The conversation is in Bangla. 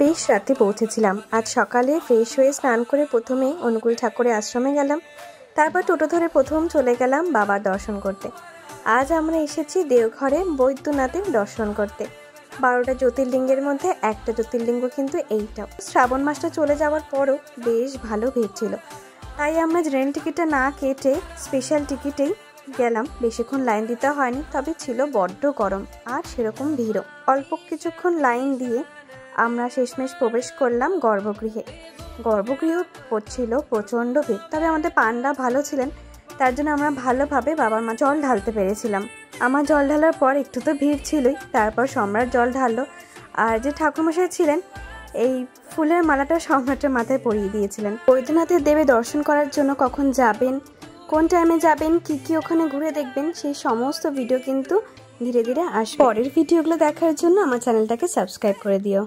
বেশ রাতে পৌঁছেছিলাম। আজ সকালে ফ্রেশ হয়ে স্নান করে প্রথমে অনুকূল ঠাকুরের আশ্রমে গেলাম, তারপর টোটো ধরে প্রথম চলে গেলাম বাবার দর্শন করতে। আজ আমরা এসেছি দেওঘরে বৈদ্যনাথের দর্শন করতে। 12টা জ্যোতির্লিঙ্গের মধ্যে একটা জ্যোতির্লিঙ্গ কিন্তু এইটাও। শ্রাবণ মাসটা চলে যাওয়ার পরও বেশ ভালো ভিড় ছিল, তাই আমরা ট্রেন টিকিটটা না কেটে স্পেশাল টিকিটেই গেলাম। বেশিক্ষণ লাইন দিতে হয়নি, তবে ছিল বড্ড গরম আর সেরকম ভিড়ও। অল্প কিছুক্ষণ লাইন দিয়ে আমরা শেষমেশ প্রবেশ করলাম গর্ভগৃহে। গর্ভগৃহ হচ্ছিল প্রচণ্ড ভিড়, তবে আমাদের পান্ডা ভালো ছিলেন, তার জন্য আমরা ভালোভাবে বাবার মা জল ঢালতে পেরেছিলাম। আমার জল ঢালার পর একটু তো ভিড় ছিলই, তারপর সম্রাট জল ঢাললো। আর যে ঠাকুরমশাই ছিলেন, এই ফুলের মালাটা সম্রাটের মাথায় পরিয়ে দিয়েছিলেন। বৈদ্যনাথের দেবে দর্শন করার জন্য কখন যাবেন, কোন টাইমে যাবেন, কি ওখানে ঘুরে দেখবেন, সেই সমস্ত ভিডিও কিন্তু ধীরে ধীরে আসবে। পরের ভিডিওগুলো দেখার জন্য আমার চ্যানেলটাকে সাবস্ক্রাইব করে দিও।